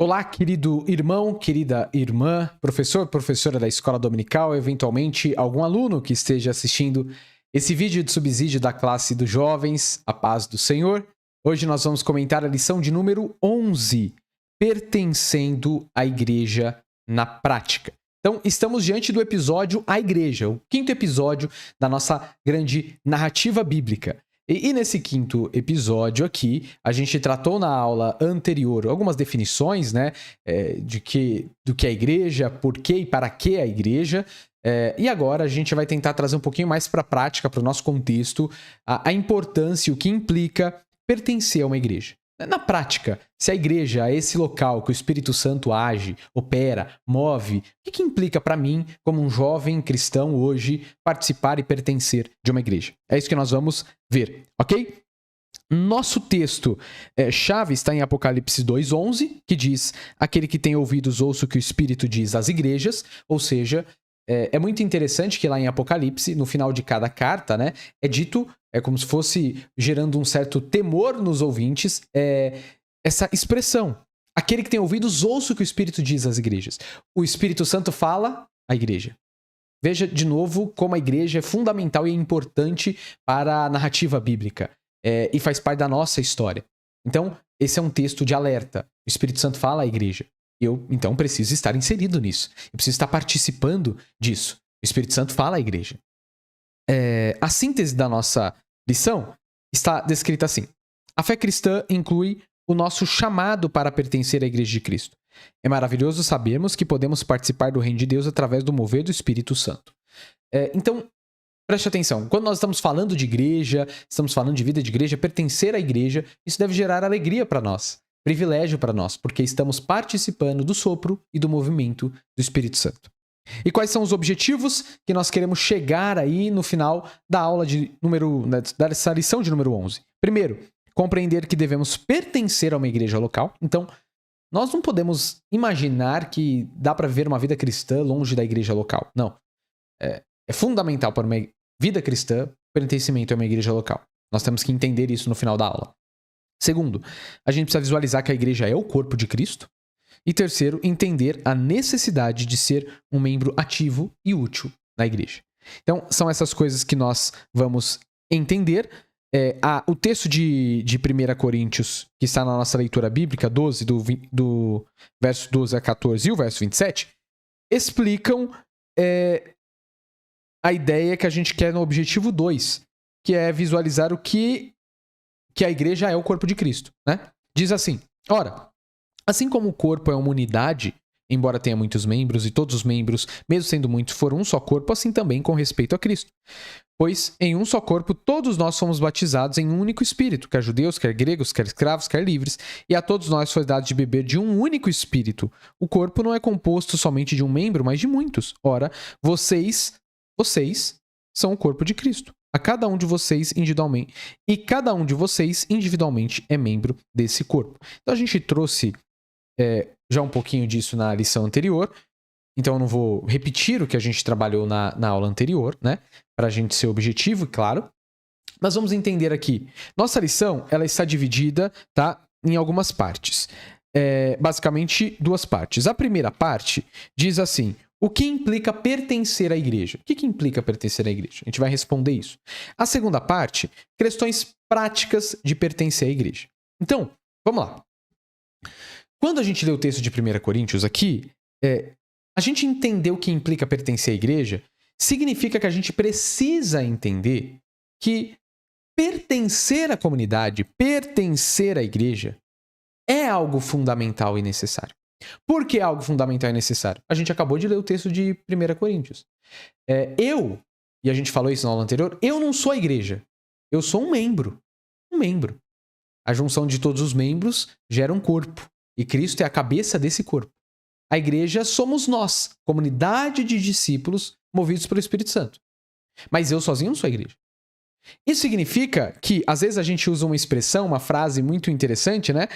Olá, querido irmão, querida irmã, professor, professora da escola dominical, eventualmente algum aluno que esteja assistindo esse vídeo de subsídio da classe dos jovens, a paz do Senhor. Hoje nós vamos comentar a lição de número 11, pertencendo à igreja na prática. Então, estamos diante do episódio A Igreja, o quinto episódio da nossa grande narrativa bíblica. E nesse quinto episódio aqui, a gente tratou na aula anterior algumas definições, né, do que é a igreja, por que e para que a igreja. E agora a gente vai tentar trazer um pouquinho mais para a prática, para o nosso contexto, a importância e o que implica pertencer a uma igreja. Na prática, se a igreja é esse local que o Espírito Santo age, opera, move, o que implica para mim, como um jovem cristão hoje, participar e pertencer de uma igreja? É isso que nós vamos ver, ok? Nosso texto chave está em Apocalipse 2:11, que diz: aquele que tem ouvidos ouça o que o Espírito diz às igrejas, ou seja, é muito interessante que lá em Apocalipse, no final de cada carta, né, é dito, é como se fosse gerando um certo temor nos ouvintes, essa expressão. Aquele que tem ouvidos, ouça o que o Espírito diz às igrejas. O Espírito Santo fala à igreja. Veja de novo como a igreja é fundamental e é importante para a narrativa bíblica e faz parte da nossa história. Então, esse é um texto de alerta. O Espírito Santo fala à igreja. Eu, então, preciso estar inserido nisso. Eu preciso estar participando disso. O Espírito Santo fala à igreja. A síntese da nossa lição está descrita assim. A fé cristã inclui o nosso chamado para pertencer à Igreja de Cristo. É maravilhoso sabermos que podemos participar do reino de Deus através do mover do Espírito Santo. Então, preste atenção. Quando nós estamos falando de igreja, estamos falando de vida de igreja, pertencer à igreja, isso deve gerar alegria para nós. Privilégio para nós, porque estamos participando do sopro e do movimento do Espírito Santo. E quais são os objetivos que nós queremos chegar aí no final da aula dessa lição de número 11? Primeiro, compreender que devemos pertencer a uma igreja local. Então, nós não podemos imaginar que dá para viver uma vida cristã longe da igreja local. Não. É fundamental para uma vida cristã pertencimento a uma igreja local. Nós temos que entender isso no final da aula. Segundo, a gente precisa visualizar que a igreja é o corpo de Cristo. E terceiro, entender a necessidade de ser um membro ativo e útil na igreja. Então, são essas coisas que nós vamos entender. O texto de 1 Coríntios, que está na nossa leitura bíblica, 12, do verso 12 a 14 e o verso 27, explicam a ideia que a gente quer no objetivo 2, que é visualizar o que a igreja é o corpo de Cristo, né? Diz assim: ora, assim como o corpo é uma unidade, embora tenha muitos membros, e todos os membros, mesmo sendo muitos, foram um só corpo, assim também com respeito a Cristo. Pois em um só corpo todos nós fomos batizados em um único Espírito, quer judeus, quer gregos, quer escravos, quer livres, e a todos nós foi dado de beber de um único Espírito. O corpo não é composto somente de um membro, mas de muitos. Ora, vocês são o corpo de Cristo. A cada um de vocês individualmente. E cada um de vocês individualmente é membro desse corpo. Então a gente trouxe já um pouquinho disso na lição anterior. Então eu não vou repetir o que a gente trabalhou na aula anterior, né? Para a gente ser objetivo, claro. Mas vamos entender aqui. Nossa lição, ela está dividida, tá, em algumas partes. Basicamente, duas partes. A primeira parte diz assim: o que implica pertencer à igreja? O que implica pertencer à igreja? A gente vai responder isso. A segunda parte, questões práticas de pertencer à igreja. Então, vamos lá. Quando a gente lê o texto de 1 Coríntios aqui, a gente entender o que implica pertencer à igreja, significa que a gente precisa entender que pertencer à comunidade, pertencer à igreja, é algo fundamental e necessário. Por que é algo fundamental e necessário? A gente acabou de ler o texto de 1 Coríntios. E a gente falou isso na aula anterior, eu não sou a igreja. Eu sou um membro. Um membro. A junção de todos os membros gera um corpo. E Cristo é a cabeça desse corpo. A igreja somos nós, comunidade de discípulos movidos pelo Espírito Santo. Mas eu sozinho não sou a igreja. Isso significa que, às vezes, a gente usa uma expressão, uma frase muito interessante, né?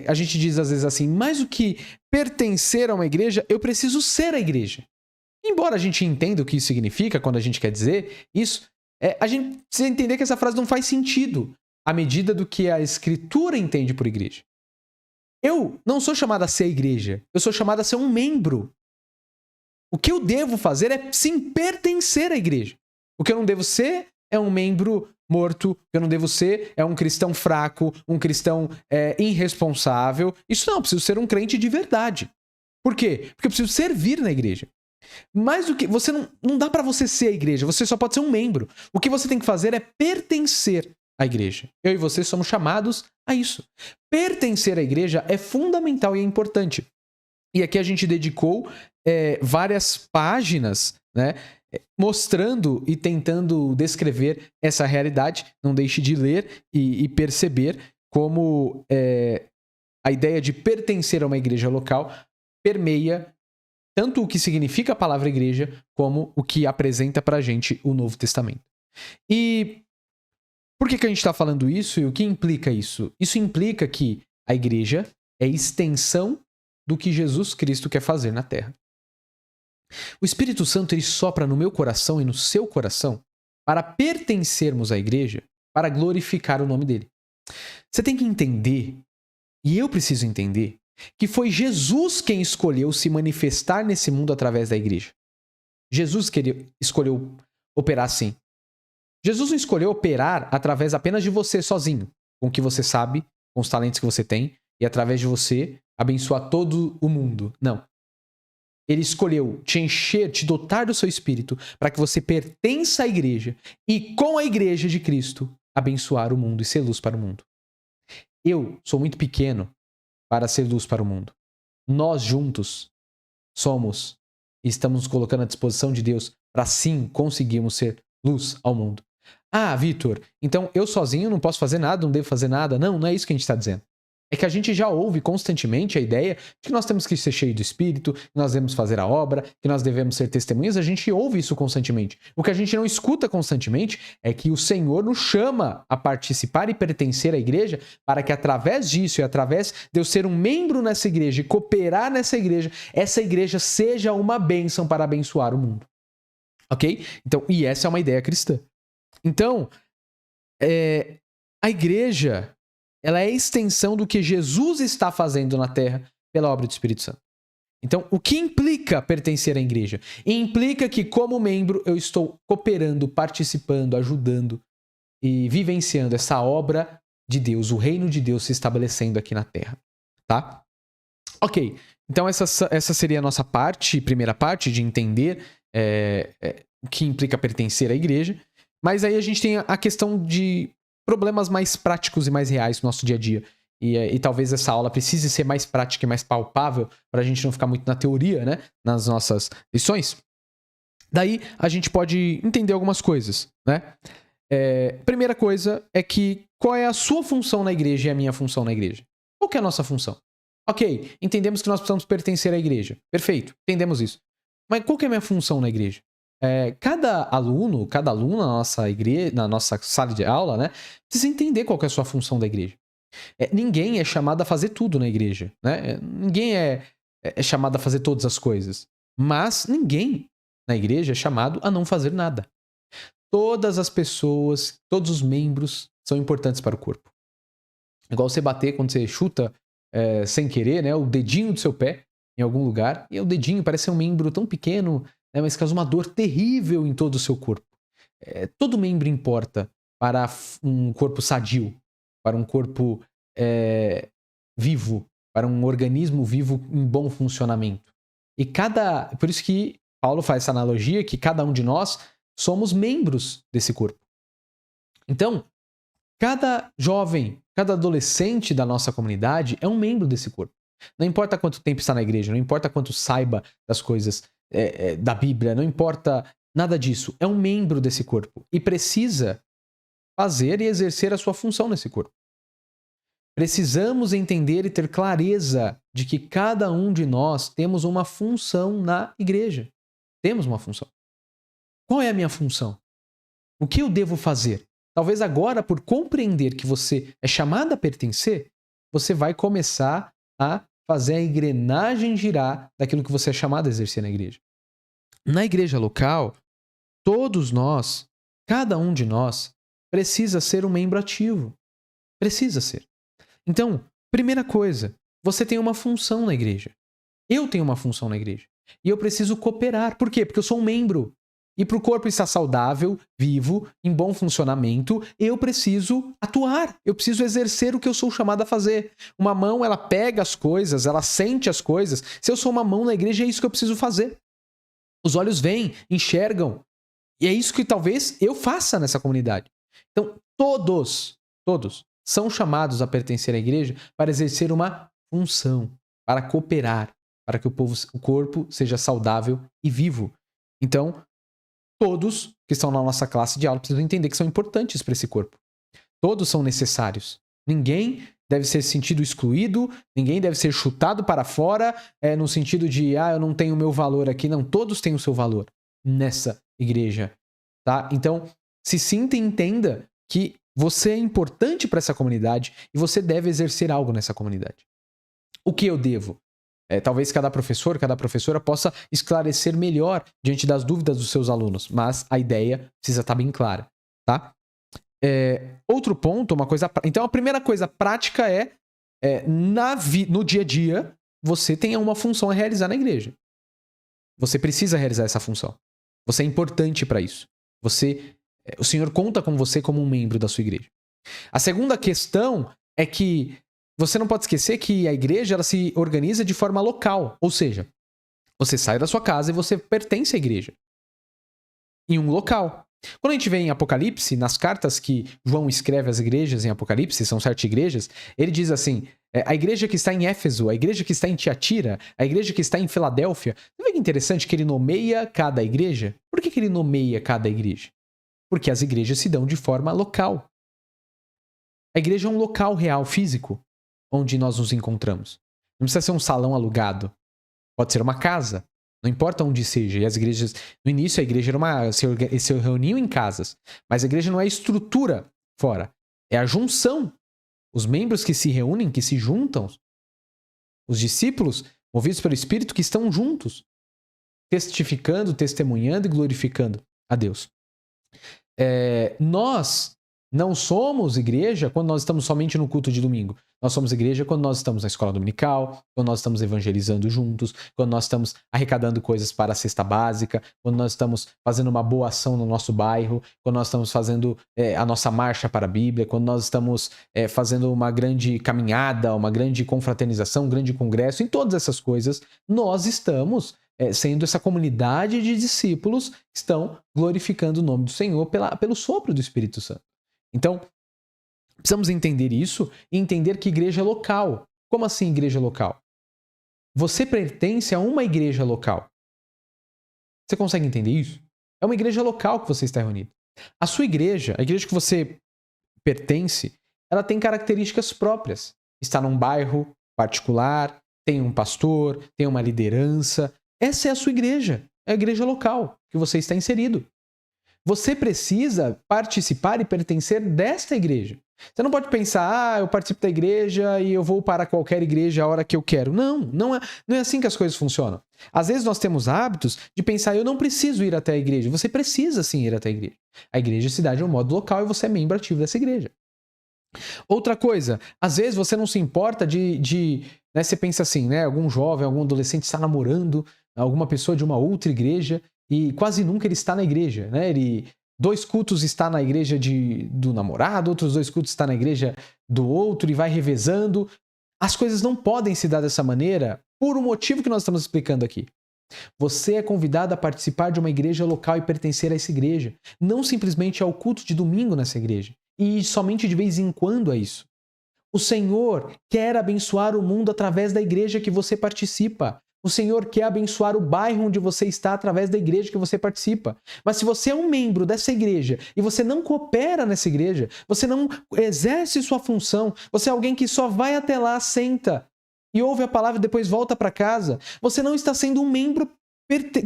A gente diz às vezes assim, mais do que pertencer a uma igreja, eu preciso ser a igreja. Embora a gente entenda o que isso significa quando a gente quer dizer isso, a gente precisa entender que essa frase não faz sentido à medida do que a Escritura entende por igreja. Eu não sou chamado a ser a igreja, eu sou chamado a ser um membro. O que eu devo fazer é sim pertencer à igreja. O que eu não devo ser é um membro morto, o que eu não devo ser é um cristão fraco, um cristão irresponsável. Isso não, eu preciso ser um crente de verdade. Por quê? Porque eu preciso servir na igreja. Mais do que você não dá pra você ser a igreja, você só pode ser um membro. O que você tem que fazer é pertencer à igreja. Eu e você somos chamados a isso. Pertencer à igreja é fundamental e é importante. E aqui a gente dedicou várias páginas, né, mostrando e tentando descrever essa realidade. Não deixe de ler e perceber como a ideia de pertencer a uma igreja local permeia tanto o que significa a palavra igreja, como o que apresenta pra gente o Novo Testamento. E por que a gente está falando isso e o que implica isso? Isso implica que a igreja é extensão do que Jesus Cristo quer fazer na Terra. O Espírito Santo ele sopra no meu coração e no seu coração para pertencermos à igreja, para glorificar o nome dele. Você tem que entender, e eu preciso entender, que foi Jesus quem escolheu se manifestar nesse mundo através da igreja. Jesus escolheu operar assim. Jesus não escolheu operar através apenas de você sozinho, com o que você sabe, com os talentos que você tem, e através de você abençoar todo o mundo. Não. Ele escolheu te encher, te dotar do seu espírito, para que você pertença à igreja e, com a igreja de Cristo, abençoar o mundo e ser luz para o mundo. Eu sou muito pequeno para ser luz para o mundo. Nós juntos somos e estamos nos colocando à disposição de Deus para sim conseguirmos ser luz ao mundo. Ah, Vitor, então eu sozinho não posso fazer nada, não devo fazer nada. Não, não é isso que a gente está dizendo. É que a gente já ouve constantemente a ideia de que nós temos que ser cheios do Espírito, que nós devemos fazer a obra, que nós devemos ser testemunhas. A gente ouve isso constantemente. O que a gente não escuta constantemente é que o Senhor nos chama a participar e pertencer à igreja para que através disso e através de eu ser um membro nessa igreja e cooperar nessa igreja, essa igreja seja uma bênção para abençoar o mundo. Ok? Então, e essa é uma ideia cristã. Então, a igreja ela é a extensão do que Jesus está fazendo na Terra pela obra do Espírito Santo. Então, o que implica pertencer à igreja? Implica que, como membro, eu estou cooperando, participando, ajudando e vivenciando essa obra de Deus, o reino de Deus se estabelecendo aqui na Terra. Tá? Ok, então essa seria a nossa primeira parte de entender o que implica pertencer à igreja. Mas aí a gente tem a questão de problemas mais práticos e mais reais no nosso dia a dia. E talvez essa aula precise ser mais prática e mais palpável para a gente não ficar muito na teoria, né? Nas nossas lições. Daí a gente pode entender algumas coisas, né? Primeira coisa é que qual é a sua função na igreja e a minha função na igreja? Qual que é a nossa função? Ok, entendemos que nós precisamos pertencer à igreja. Perfeito, entendemos isso. Mas qual que é a minha função na igreja? Cada aluno, cada aluna na nossa igreja, na nossa sala de aula, né, precisa entender qual que é a sua função da igreja. Ninguém é chamado a fazer tudo na igreja, né? Ninguém é chamado a fazer todas as coisas. Mas ninguém na igreja é chamado a não fazer nada. Todas as pessoas, todos os membros são importantes para o corpo. Igual você bater quando você chuta sem querer, né, o dedinho do seu pé em algum lugar, e o dedinho parece ser um membro tão pequeno, mas causa uma dor terrível em todo o seu corpo. Todo membro importa para um corpo sadio, para um corpo vivo, para um organismo vivo em bom funcionamento. E por isso que Paulo faz essa analogia que cada um de nós somos membros desse corpo. Então, cada jovem, cada adolescente da nossa comunidade é um membro desse corpo. Não importa quanto tempo está na igreja, não importa quanto saiba das coisas da Bíblia, não importa nada disso. É um membro desse corpo e precisa fazer e exercer a sua função nesse corpo. Precisamos entender e ter clareza de que cada um de nós temos uma função na igreja. Temos uma função. Qual é a minha função? O que eu devo fazer? Talvez agora, por compreender que você é chamado a pertencer, você vai começar a fazer a engrenagem girar daquilo que você é chamado a exercer na igreja. Na igreja local, todos nós, cada um de nós, precisa ser um membro ativo. Precisa ser. Então, primeira coisa, você tem uma função na igreja. Eu tenho uma função na igreja. E eu preciso cooperar. Por quê? Porque eu sou um membro. E para o corpo estar saudável, vivo, em bom funcionamento, eu preciso atuar. Eu preciso exercer o que eu sou chamado a fazer. Uma mão, ela pega as coisas, ela sente as coisas. Se eu sou uma mão na igreja, é isso que eu preciso fazer. Os olhos veem, enxergam. E é isso que talvez eu faça nessa comunidade. Então, todos são chamados a pertencer à igreja para exercer uma função, para cooperar, para que o corpo seja saudável e vivo. Então, todos que estão na nossa classe de aula precisam entender que são importantes para esse corpo. Todos são necessários. Ninguém deve ser sentido excluído, ninguém deve ser chutado para fora, no sentido de, eu não tenho o meu valor aqui. Não, todos têm o seu valor nessa igreja. Tá? Então, se sinta e entenda que você é importante para essa comunidade e você deve exercer algo nessa comunidade. O que eu devo? Talvez cada professor, cada professora possa esclarecer melhor diante das dúvidas dos seus alunos, mas a ideia precisa estar bem clara, tá? Outro ponto, uma coisa... Então, a primeira coisa prática no dia a dia, você tenha uma função a realizar na igreja. Você precisa realizar essa função. Você é importante para isso. O Senhor conta com você como um membro da sua igreja. A segunda questão é que você não pode esquecer que a igreja ela se organiza de forma local. Ou seja, você sai da sua casa e você pertence à igreja. Em um local. Quando a gente vê em Apocalipse, nas cartas que João escreve às igrejas em Apocalipse, são 7 igrejas, ele diz assim, a igreja que está em Éfeso, a igreja que está em Tiatira, a igreja que está em Filadélfia. Não é que interessante que ele nomeia cada igreja? Por que ele nomeia cada igreja? Porque as igrejas se dão de forma local. A igreja é um local real, físico, onde nós nos encontramos. Não precisa ser um salão alugado. Pode ser uma casa. Não importa onde seja. E as igrejas... No início, a igreja se reuniam em casas. Mas a igreja não é a estrutura fora. É a junção. Os membros que se reúnem, que se juntam. Os discípulos, movidos pelo Espírito, que estão juntos. Testificando, testemunhando e glorificando a Deus. Nós não somos igreja quando nós estamos somente no culto de domingo. Nós somos igreja quando nós estamos na escola dominical, quando nós estamos evangelizando juntos, quando nós estamos arrecadando coisas para a cesta básica, quando nós estamos fazendo uma boa ação no nosso bairro, quando nós estamos fazendo a nossa marcha para a Bíblia, quando nós estamos fazendo uma grande caminhada, uma grande confraternização, um grande congresso. Em todas essas coisas, nós estamos sendo essa comunidade de discípulos que estão glorificando o nome do Senhor pelo sopro do Espírito Santo. Então, precisamos entender isso e entender que igreja é local. Como assim igreja local? Você pertence a uma igreja local. Você consegue entender isso? É uma igreja local que você está reunido. A sua igreja, a igreja que você pertence, ela tem características próprias. Está num bairro particular, tem um pastor, tem uma liderança. Essa é a sua igreja. É a igreja local que você está inserido. Você precisa participar e pertencer desta igreja. Você não pode pensar, eu participo da igreja e eu vou para qualquer igreja a hora que eu quero. Não é assim que as coisas funcionam. Às vezes nós temos hábitos de pensar, eu não preciso ir até a igreja. Você precisa sim ir até a igreja. A igreja se dá de um modo local e você é membro ativo dessa igreja. Outra coisa, às vezes você não se importa né, você pensa assim, né? Algum jovem, algum adolescente está namorando alguma pessoa de uma outra igreja e quase nunca ele está na igreja, né? 2 cultos está na igreja do namorado, outros 2 cultos está na igreja do outro e vai revezando. As coisas não podem se dar dessa maneira por um motivo que nós estamos explicando aqui. Você é convidado a participar de uma igreja local e pertencer a essa igreja, não simplesmente ao culto de domingo nessa igreja, e somente de vez em quando a isso. O Senhor quer abençoar o mundo através da igreja que você participa. O Senhor quer abençoar o bairro onde você está através da igreja que você participa. Mas se você é um membro dessa igreja e você não coopera nessa igreja, você não exerce sua função, você é alguém que só vai até lá, senta e ouve a palavra e depois volta para casa, você não está sendo um membro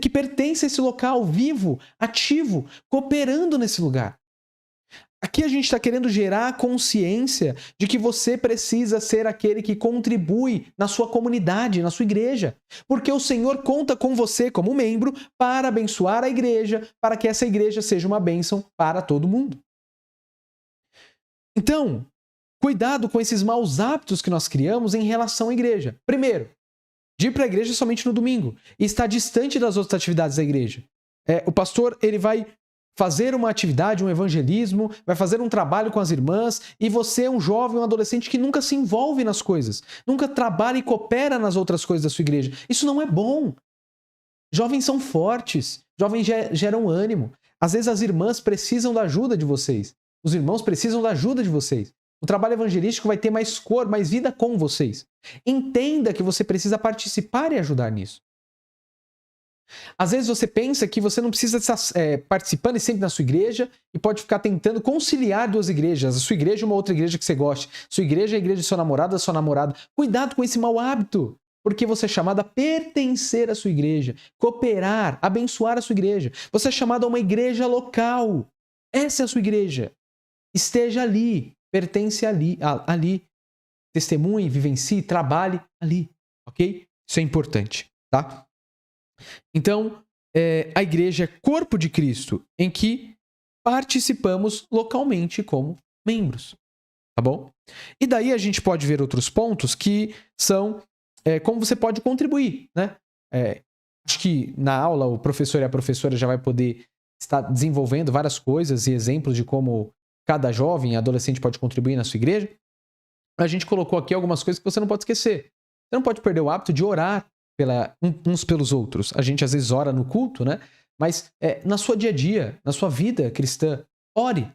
que pertence a esse local, vivo, ativo, cooperando nesse lugar. Aqui a gente está querendo gerar a consciência de que você precisa ser aquele que contribui na sua comunidade, na sua igreja. Porque o Senhor conta com você como membro para abençoar a igreja, para que essa igreja seja uma bênção para todo mundo. Então, Cuidado com esses maus hábitos que nós criamos em relação à igreja. Primeiro, de ir para a igreja somente no domingo e estar distante das outras atividades da igreja. O pastor ele vai fazer uma atividade, um evangelismo, vai fazer um trabalho com as irmãs e você é um jovem, um adolescente que nunca se envolve nas coisas, nunca trabalha e coopera nas outras coisas da sua igreja. Isso não é bom. Jovens são fortes, jovens geram ânimo. Às vezes as irmãs precisam da ajuda de vocês, os irmãos precisam da ajuda de vocês. O trabalho evangelístico vai ter mais cor, mais vida com vocês. Entenda que você precisa participar e ajudar nisso. Às vezes você pensa que você não precisa estar participando sempre na sua igreja e pode ficar tentando conciliar duas igrejas, a sua igreja e uma outra igreja que você goste. Sua igreja é a igreja de seu namorado, da sua namorada. Cuidado com esse mau hábito, porque você é chamado a pertencer à sua igreja, cooperar, abençoar a sua igreja. Você é chamado a uma igreja local. Essa é a sua igreja. Esteja ali, pertence ali, testemunhe, vivencie, trabalhe ali, ok? Isso é importante, tá? Então, a igreja é corpo de Cristo, em que participamos localmente como membros, tá bom? E daí a gente pode ver outros pontos que são como você pode contribuir, né? Acho que na aula o professor e a professora já vai poder estar desenvolvendo várias coisas e exemplos de como cada jovem e adolescente pode contribuir na sua igreja. A gente colocou aqui algumas coisas que você não pode esquecer. Você não pode perder o hábito de orar uns pelos outros. A gente às vezes ora no culto, né? Mas na sua dia a dia, na sua vida cristã, ore.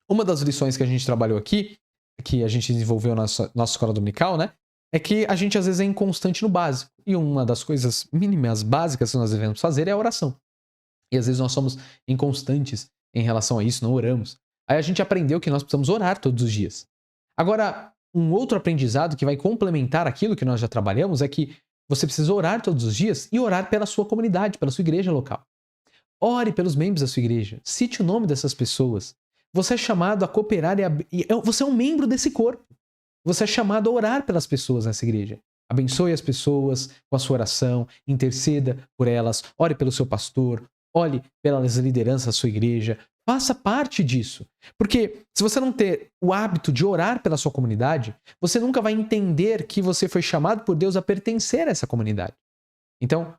Uma das lições que a gente trabalhou aqui, que a gente desenvolveu na nossa escola dominical, né? É que a gente às vezes é inconstante no básico. E uma das coisas mínimas, básicas que nós devemos fazer é a oração. E às vezes nós somos inconstantes em relação a isso, não oramos. Aí a gente aprendeu que nós precisamos orar todos os dias. Agora, um outro aprendizado que vai complementar aquilo que nós já trabalhamos é que você precisa orar todos os dias e orar pela sua comunidade, pela sua igreja local. Ore pelos membros da sua igreja. Cite o nome dessas pessoas. Você é chamado a cooperar você é um membro desse corpo. Você é chamado a orar pelas pessoas nessa igreja. Abençoe as pessoas com a sua oração, interceda por elas, ore pelo seu pastor, ore pelas lideranças da sua igreja. Faça parte disso. Porque se você não ter o hábito de orar pela sua comunidade, você nunca vai entender que você foi chamado por Deus a pertencer a essa comunidade. Então,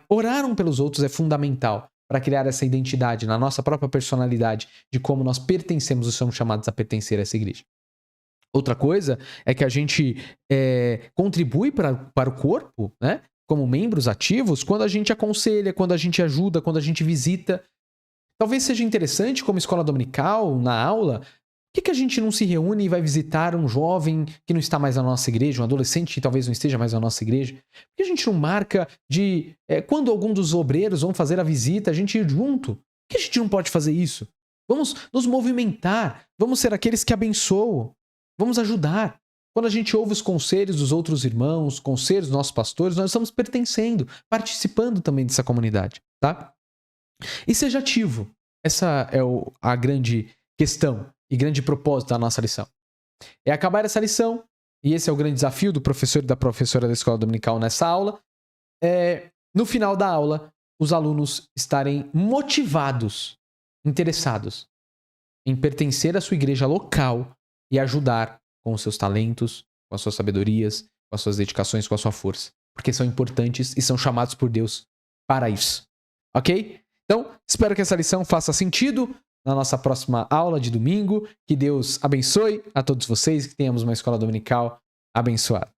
orar um pelos outros é fundamental para criar essa identidade na nossa própria personalidade de como nós pertencemos e somos chamados a pertencer a essa igreja. Outra coisa é que a gente contribui para o corpo, né? Como membros ativos, quando a gente aconselha, quando a gente ajuda, quando a gente visita. Talvez seja interessante, como escola dominical, na aula, por que a gente não se reúne e vai visitar um jovem que não está mais na nossa igreja, um adolescente que talvez não esteja mais na nossa igreja? Por que a gente não marca de, quando algum dos obreiros vão fazer a visita, a gente ir junto? Por que a gente não pode fazer isso? Vamos nos movimentar, vamos ser aqueles que abençoam, vamos ajudar. Quando a gente ouve os conselhos dos outros irmãos, conselhos dos nossos pastores, nós estamos pertencendo, participando também dessa comunidade, tá? E seja ativo. Essa é a grande questão e grande propósito da nossa lição. É acabar essa lição, e esse é o grande desafio do professor e da professora da escola dominical nessa aula, no final da aula, os alunos estarem motivados, interessados em pertencer à sua igreja local e ajudar com os seus talentos, com as suas sabedorias, com as suas dedicações, com a sua força. Porque são importantes e são chamados por Deus para isso. Ok? Então, espero que essa lição faça sentido na nossa próxima aula de domingo. Que Deus abençoe a todos vocês, que tenhamos uma escola dominical abençoada.